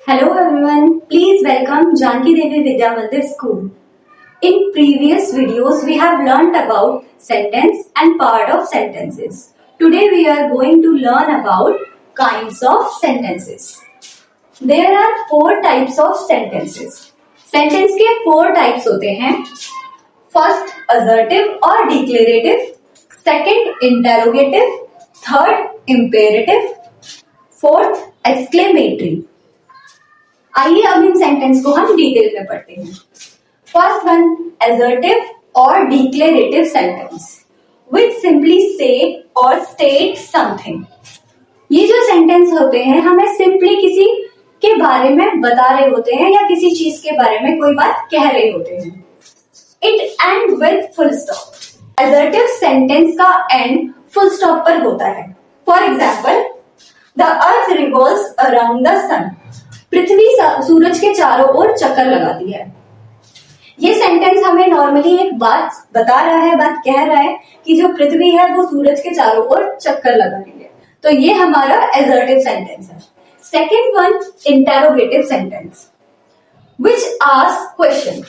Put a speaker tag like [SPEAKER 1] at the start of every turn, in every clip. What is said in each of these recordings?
[SPEAKER 1] Hello everyone, please welcome Janki Devi Vidya Mandir School. In previous videos, we have learnt about sentence and part of sentences. Today we are going to learn about kinds of sentences. There are four types of sentences. Sentence के four types होते हैं. First, assertive और declarative. Second, interrogative. Third, imperative. Fourth, exclamatory. आइए अब इन sentence को हम detail में पढ़ते हैं. फर्स्ट वन, assertive और declarative sentence which simply say or state something. ये जो सेंटेंस होते हैं हमें सिंपली किसी के बारे में बता रहे होते हैं या किसी चीज के बारे में कोई बात कह रहे होते हैं. It end with full stop. assertive sentence का एंड फुल स्टॉप पर होता है. For example, the earth revolves around the sun. पृथ्वी सूरज के चारों ओर चक्कर लगाती है. ये सेंटेंस हमें नॉर्मली एक बात बता रहा है, बात कह रहा है कि जो पृथ्वी है वो सूरज के चारों ओर चक्कर लगा रही है. तो ये हमारा assertive सेंटेंस है. Second one, interrogative sentence which ask question.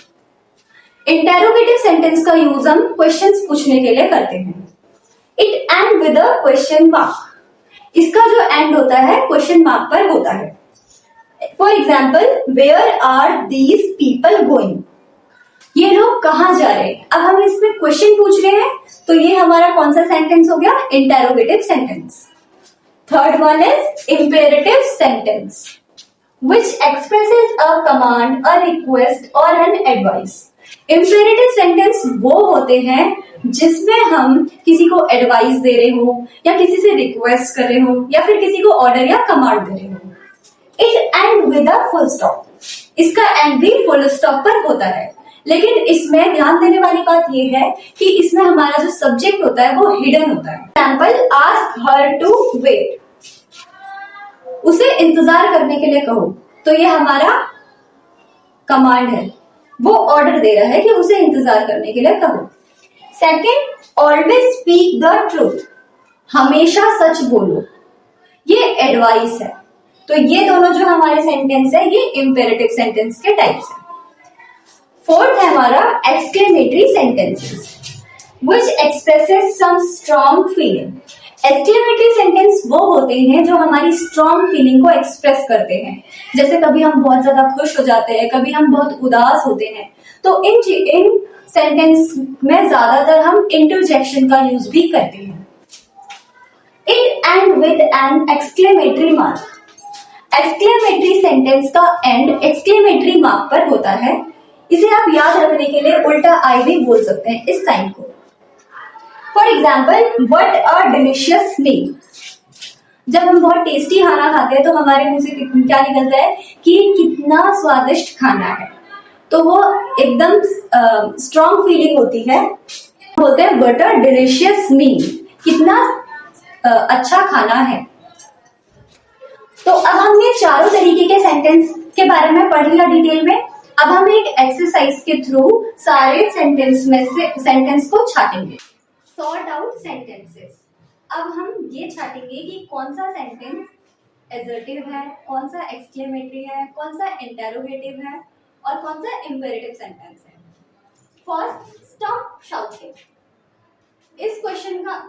[SPEAKER 1] Interrogative sentence का यूज हम क्वेश्चंस पूछने के लिए करते हैं. It end with a question mark. इसका जो एंड होता है क्वेश्चन मार्क पर होता है. For example, where are these people going. ये लोग कहाँ जा रहे हैं. अब हम इसमें क्वेश्चन पूछ रहे हैं तो ये हमारा कौन सा सेंटेंस हो गया, interrogative sentence. Third one is imperative sentence which expresses a command, a request और एन एडवाइस. इम्पेरेटिव सेंटेंस वो होते हैं जिसमें हम किसी को एडवाइस दे रहे हो या किसी से रिक्वेस्ट कर रहे हो या फिर किसी को ऑर्डर या कमांड दे रहे हो. It end with a full stop. इसका एंड भी फुल स्टॉप पर होता है. लेकिन इसमें ध्यान देने वाली बात यह है कि इसमें हमारा जो सब्जेक्ट होता है वो हिडन होता है. Example, ask her to wait. उसे इंतजार करने के लिए कहो. तो ये हमारा कमांड है, वो ऑर्डर दे रहा है कि उसे इंतजार करने के लिए कहो. Second, always speak the truth. हमेशा सच बोलो. ये एडवाइस है. तो ये दोनों जो हमारे सेंटेंस है ये इम्पेरेटिव सेंटेंस के टाइप्स है. फोर्थ है हमारा exclamatory sentences which expresses some strong feeling. Exclamatory sentence वो होते हैं जो हमारी स्ट्रॉन्ग फीलिंग को एक्सप्रेस करते हैं. जैसे कभी हम बहुत ज्यादा खुश हो जाते हैं, कभी हम बहुत उदास होते हैं, तो इन सेंटेंस में ज्यादातर हम इंटरजेक्शन का यूज भी करते हैं. It end with an exclamatory mark. Exclamatory sentence का एंड एक्सक्लेमेटरी मार्क पर होता है. इसे आप याद रखने के लिए उल्टा आई भी बोल सकते हैं इस साइन को. For example, what a delicious meal. जब हम बहुत टेस्टी खाना खाते हैं तो हमारे मुंह से क्या निकलता है कि कितना स्वादिष्ट खाना है. तो वो एकदम स्ट्रॉन्ग फीलिंग होती है. बोलते हैं व्हाट अ डिलीशियस मील, कितना अच्छा खाना है. तो अब हमने चारों तरीके के सेंटेंस के बारे में पढ़ लिया डिटेल में. अब हम एक एक्सरसाइज के थ्रू सारे सेंटेंस में से सेंटेंस को छाटेंगे. Sort out sentences. अब हम ये छाटेंगे कि कौन सा सेंटेंस एसर्टिव है, कौन सा एक्सक्लेमेटरी है, कौन सा इंटेरोगेटिव है और कौन सा इम्पेरेटिव सेंटेंस है. First, stop shouting. इस क्वेश्चन का,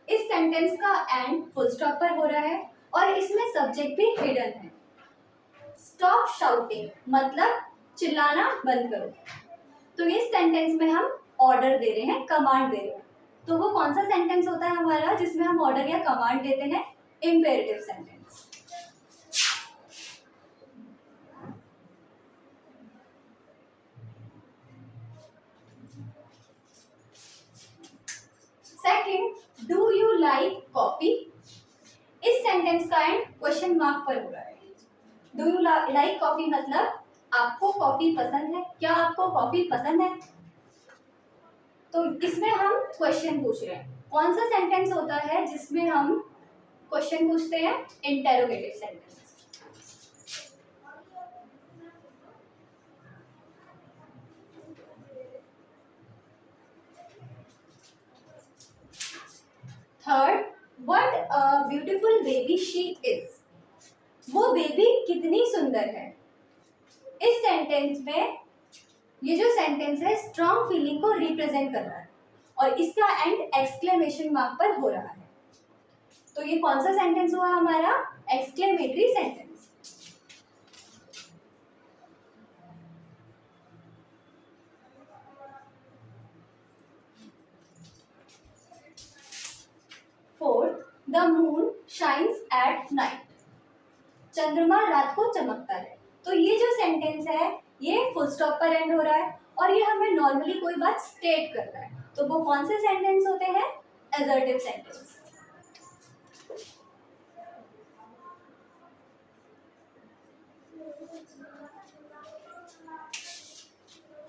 [SPEAKER 1] इस सेंटेंस का एंड फुल स्टॉप पर हो रहा है और इसमें सब्जेक्ट भी हिडन है. स्टॉप शाउटिंग मतलब चिल्लाना बंद करो. तो इस सेंटेंस में हम ऑर्डर दे रहे हैं, कमांड दे रहे हैं. तो वो कौन सा सेंटेंस होता है हमारा जिसमें हम ऑर्डर या कमांड देते हैं, imperative sentence. Second, do you like coffee. इस सेंटेंस का एंड क्वेश्चन मार्क पर हो रहा है. डू यू लाइक कॉफी मतलब आपको कॉफी पसंद है, क्या आपको कॉफी पसंद है. तो इसमें हम क्वेश्चन पूछ रहे हैं. कौन सा सेंटेंस होता है जिसमें हम क्वेश्चन पूछते हैं, interrogative sentence. Third, what a beautiful baby she is. वो बेबी कितनी सुंदर है। इस सेंटेंस में ये जो सेंटेंस है स्ट्रॉन्ग फीलिंग को रिप्रेजेंट कर रहा है और इसका एंड एक्सक्लेमेशन मार्क पर हो रहा है। तो ये कौन सा सेंटेंस हुआ हमारा? Exclamatory sentence. Fourth, the moon shines at night. चंद्रमा रात को चमकता है। तो ये जो सेंटेंस है ये फुल स्टॉप पर एंड हो रहा है और ये हमें नॉर्मली कोई बात स्टेट कर रहा है। तो वो कौन से सेंटेंस होते हैं? Assertive sentence.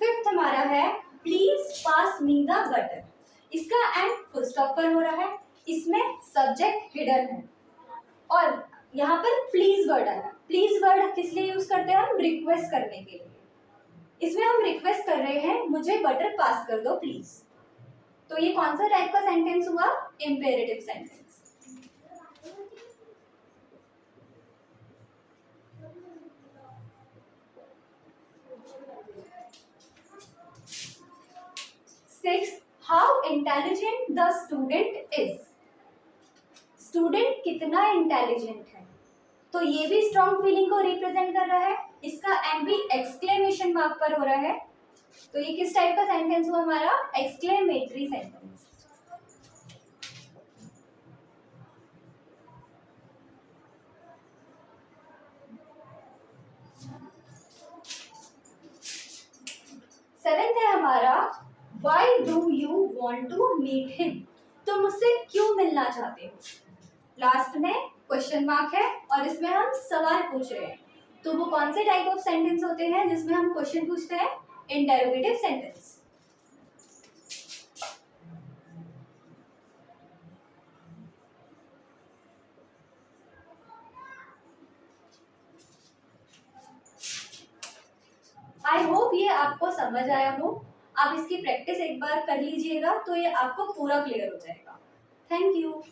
[SPEAKER 1] फिफ्थ हमारा है please pass me the butter. इसका एंड फुल स्टॉप पर हो रहा है, इसमें सब्जेक्ट हिडन है और यहाँ पर प्लीज वर्ड आया। प्लीज वर्ड किस लिए यूज करते हैं? हम रिक्वेस्ट करने के लिए। इसमें हम रिक्वेस्ट कर रहे हैं मुझे बटर पास कर दो प्लीज। तो ये कौन सा टाइप का सेंटेंस हुआ? Imperative sentence. Sixth, how intelligent the student is. Student कितना इंटेलिजेंट है। तो ये भी स्ट्रॉन्ग फीलिंग को रिप्रेजेंट कर रहा है, इसका एंड भी एक्सक्लेमेशन मार्क पर हो रहा है। तो ये किस टाइप का सेंटेंस हुआ हमारा? Exclamatory sentence. सेवेंथ है हमारा why do you want to meet him. तुम उससे क्यों मिलना चाहते हो। लास्ट में क्वेश्चन मार्क है और इसमें हम सवाल पूछ रहे हैं। तो वो कौन से टाइप ऑफ सेंटेंस होते हैं जिसमें हम क्वेश्चन पूछते हैं? Interrogative sentence. आई होप ये आपको समझ आया हो। आप इसकी प्रैक्टिस एक बार कर लीजिएगा तो ये आपको पूरा क्लियर हो जाएगा। Thank you.